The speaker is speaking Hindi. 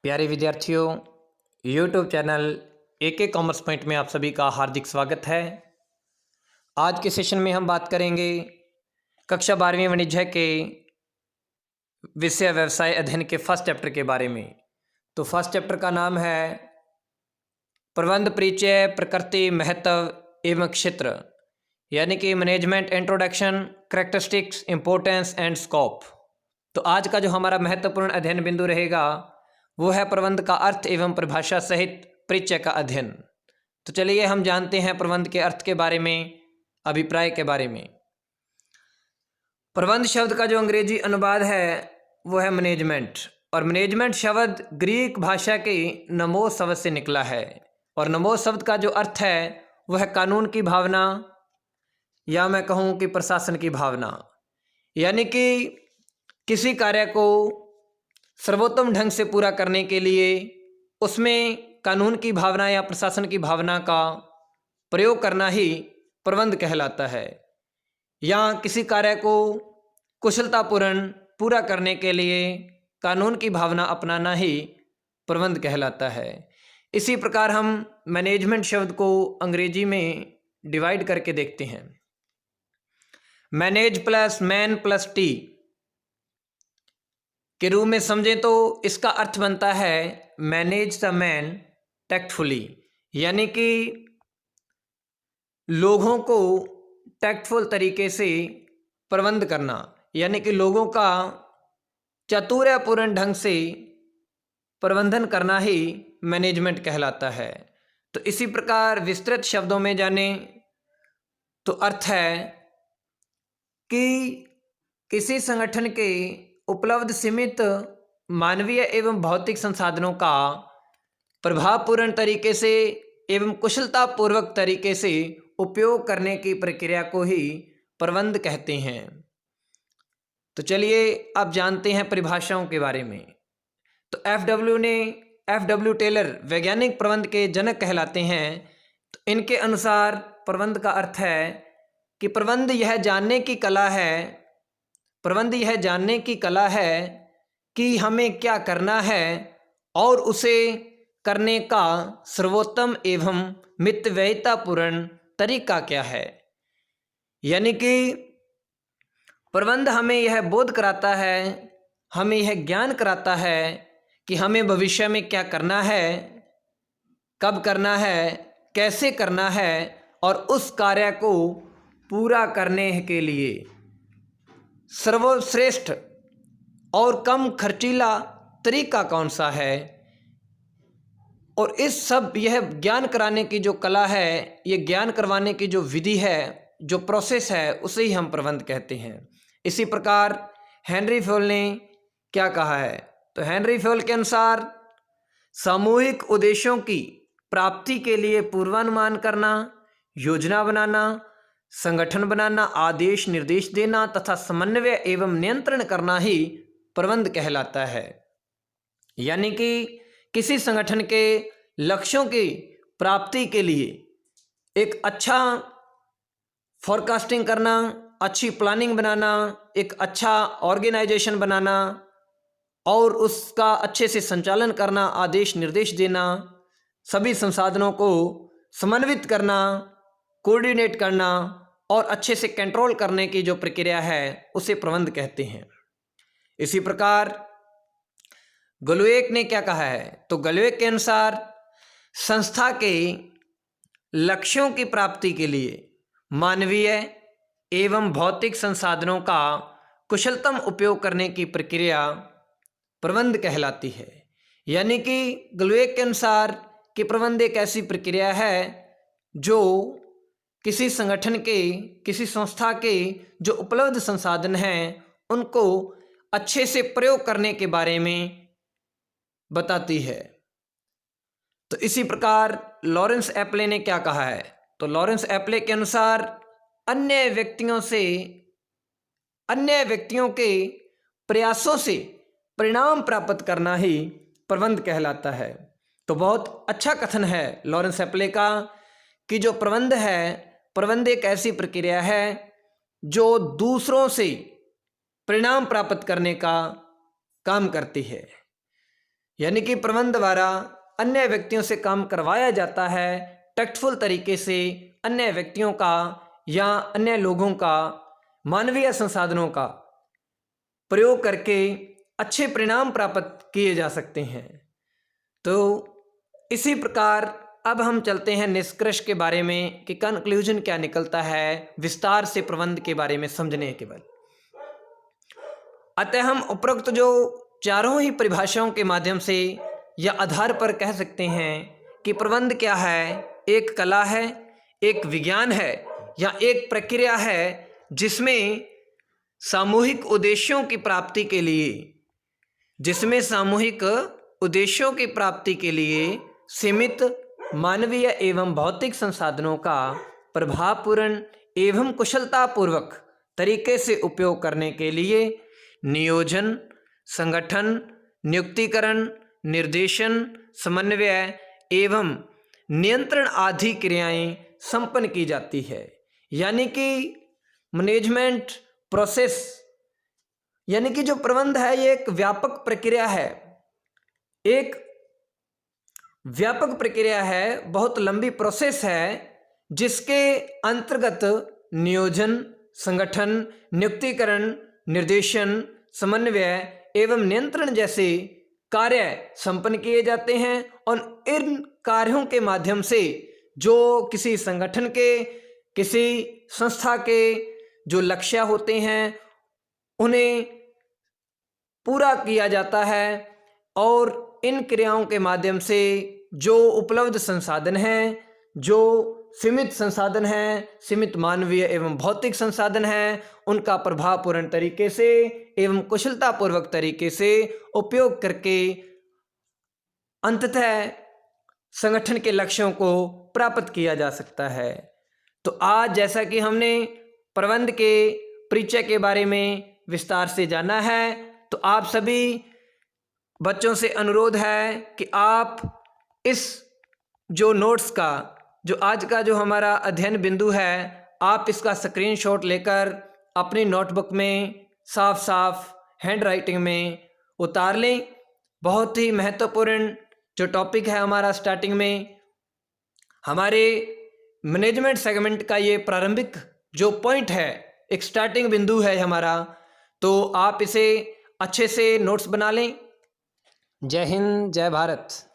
प्यारे विद्यार्थियों, YouTube channel AK commerce point में आप सभी का हार्दिक स्वागत है। आज के सेशन में हम बात करेंगे कक्षा 12वीं वाणिज्य के विषय व्यवसाय अध्ययन के फर्स्ट चैप्टर के बारे में। तो फर्स्ट चैप्टर का नाम है प्रबंध परिचय, प्रकृति, महत्व एवं क्षेत्र, यानी कि management introduction, characteristics, importance and scope. तो आज का जो हमारा महत्वपूर्ण अध्ययन बिंदु रहेगा वो है प्रबंध का अर्थ एवं परिभाषा सहित परिचय का अध्ययन। तो चलिए हम जानते हैं प्रबंध के अर्थ के बारे में, अभिप्राय के बारे में। प्रबंध शब्द का जो अंग्रेजी अनुवाद है वो है मैनेजमेंट, और मैनेजमेंट शब्द ग्रीक भाषा के नमोस शब्द से निकला है, और नमोस शब्द का जो अर्थ है वह है कानून की भावना, या मैं कहूँ कि प्रशासन की भावना, यानी कि किसी कार्य को सर्वोत्तम ढंग से पूरा करने के लिए उसमें कानून की भावना या प्रशासन की भावना का प्रयोग करना ही प्रबंध कहलाता है, या किसी कार्य को कुशलतापूर्ण पूरा करने के लिए कानून की भावना अपनाना ही प्रबंध कहलाता है। इसी प्रकार हम मैनेजमेंट शब्द को अंग्रेजी में डिवाइड करके देखते हैं। Manage plus man plus T के रूप में समझें तो इसका अर्थ बनता है मैनेज द मैन टैक्टफुली, यानी कि लोगों को टैक्टफुल तरीके से प्रबंध करना, यानी कि लोगों का चातुर्यपूर्ण ढंग से प्रबंधन करना ही मैनेजमेंट कहलाता है। तो इसी प्रकार विस्तृत शब्दों में जाने तो अर्थ है कि किसी संगठन के उपलब्ध सीमित मानवीय एवं भौतिक संसाधनों का प्रभावपूर्ण तरीके से एवं कुशलतापूर्वक तरीके से उपयोग करने की प्रक्रिया को ही प्रबंध कहते हैं। तो चलिए अब जानते हैं परिभाषाओं के बारे में। तो एफ.डब्ल्यू. टेलर वैज्ञानिक प्रबंध के जनक कहलाते हैं। तो इनके अनुसार प्रबंध का अर्थ है कि प्रबंध यह जानने की कला है कि हमें क्या करना है और उसे करने का सर्वोत्तम एवं मितव्ययितापूर्ण तरीका क्या है। यानी कि प्रबंध हमें यह बोध कराता है, हमें यह ज्ञान कराता है कि हमें भविष्य में क्या करना है, कब करना है, कैसे करना है, और उस कार्य को पूरा करने के लिए सर्वश्रेष्ठ और कम खर्चीला तरीका कौन सा है। और इस सब यह ज्ञान कराने की जो कला है, ये ज्ञान करवाने की जो विधि है, जो प्रोसेस है, उसे ही हम प्रबंध कहते हैं। इसी प्रकार हेनरी फयोल ने क्या कहा है, तो हेनरी फयोल के अनुसार सामूहिक उद्देश्यों की प्राप्ति के लिए पूर्वानुमान करना, योजना बनाना, संगठन बनाना, आदेश निर्देश देना तथा समन्वय एवं नियंत्रण करना ही प्रबंध कहलाता है। यानी कि किसी संगठन के लक्ष्यों की प्राप्ति के लिए एक अच्छा फोरकास्टिंग करना, अच्छी प्लानिंग बनाना, एक अच्छा ऑर्गेनाइजेशन बनाना और उसका अच्छे से संचालन करना, आदेश निर्देश देना, सभी संसाधनों को समन्वित करना, कोऑर्डिनेट करना और अच्छे से कंट्रोल करने की जो प्रक्रिया है उसे प्रबंध कहते हैं। इसी प्रकार गलुएक ने क्या कहा है, तो गलुएक के अनुसार संस्था के लक्ष्यों की प्राप्ति के लिए मानवीय एवं भौतिक संसाधनों का कुशलतम उपयोग करने की प्रक्रिया प्रबंध कहलाती है। यानी कि गलुएक के अनुसार कि प्रबंध एक ऐसी प्रक्रिया है जो किसी संगठन के, किसी संस्था के जो उपलब्ध संसाधन हैं उनको अच्छे से प्रयोग करने के बारे में बताती है। तो इसी प्रकार लॉरेंस एप्ले ने क्या कहा है, तो लॉरेंस एप्ले के अनुसार अन्य व्यक्तियों के प्रयासों से परिणाम प्राप्त करना ही प्रबंध कहलाता है। तो बहुत अच्छा कथन है लॉरेंस एप्ले का कि जो प्रबंध है, प्रबंध एक ऐसी प्रक्रिया है जो दूसरों से परिणाम प्राप्त करने का काम करती है। यानी कि प्रबंध द्वारा अन्य व्यक्तियों से काम करवाया जाता है, टैक्टफुल तरीके से अन्य व्यक्तियों का या अन्य लोगों का मानवीय संसाधनों का प्रयोग करके अच्छे परिणाम प्राप्त किए जा सकते हैं। तो इसी प्रकार अब हम चलते हैं निष्कर्ष के बारे में कि कंक्लूजन क्या निकलता है विस्तार से प्रबंध के बारे में समझने के बाद। अतः हम उपरोक्त जो चारों ही परिभाषाओं के माध्यम से या आधार पर कह सकते हैं कि प्रबंध क्या है, एक कला है, एक विज्ञान है या एक प्रक्रिया है जिसमें सामूहिक उद्देश्यों की प्राप्ति के लिए सीमित मानवीय एवं भौतिक संसाधनों का प्रभावपूर्ण एवं कुशलतापूर्वक तरीके से उपयोग करने के लिए नियोजन, संगठन, नियुक्तिकरण, निर्देशन, समन्वय एवं नियंत्रण आदि क्रियाएं संपन्न की जाती है। यानी कि मैनेजमेंट प्रोसेस यानी कि जो प्रबंध है ये एक व्यापक प्रक्रिया है, बहुत लंबी प्रोसेस है जिसके अंतर्गत नियोजन, संगठन, नियुक्तिकरण, निर्देशन, समन्वय एवं नियंत्रण जैसे कार्य संपन्न किए जाते हैं। और इन कार्यों के माध्यम से जो किसी संगठन के, किसी संस्था के जो लक्ष्य होते हैं उन्हें पूरा किया जाता है। और इन क्रियाओं के माध्यम से जो उपलब्ध संसाधन हैं, जो सीमित संसाधन हैं, सीमित मानवीय एवं भौतिक संसाधन हैं, उनका प्रभावपूर्ण तरीके से एवं कुशलतापूर्वक तरीके से उपयोग करके अंततः संगठन के लक्ष्यों को प्राप्त किया जा सकता है। तो आज जैसा कि हमने प्रबंध के परिचय के बारे में विस्तार से जाना है, तो आप सभी बच्चों से अनुरोध है कि आप इस जो नोट्स का जो आज का जो हमारा अध्ययन बिंदु है, आप इसका स्क्रीनशॉट लेकर अपनी नोटबुक में साफ साफ हैंड राइटिंग में उतार लें। बहुत ही महत्वपूर्ण जो टॉपिक है हमारा स्टार्टिंग में, हमारे मैनेजमेंट सेगमेंट का ये प्रारंभिक जो पॉइंट है, एक स्टार्टिंग बिंदु है हमारा। तो आप इसे अच्छे से नोट्स बना लें। जय हिंद, जय भारत।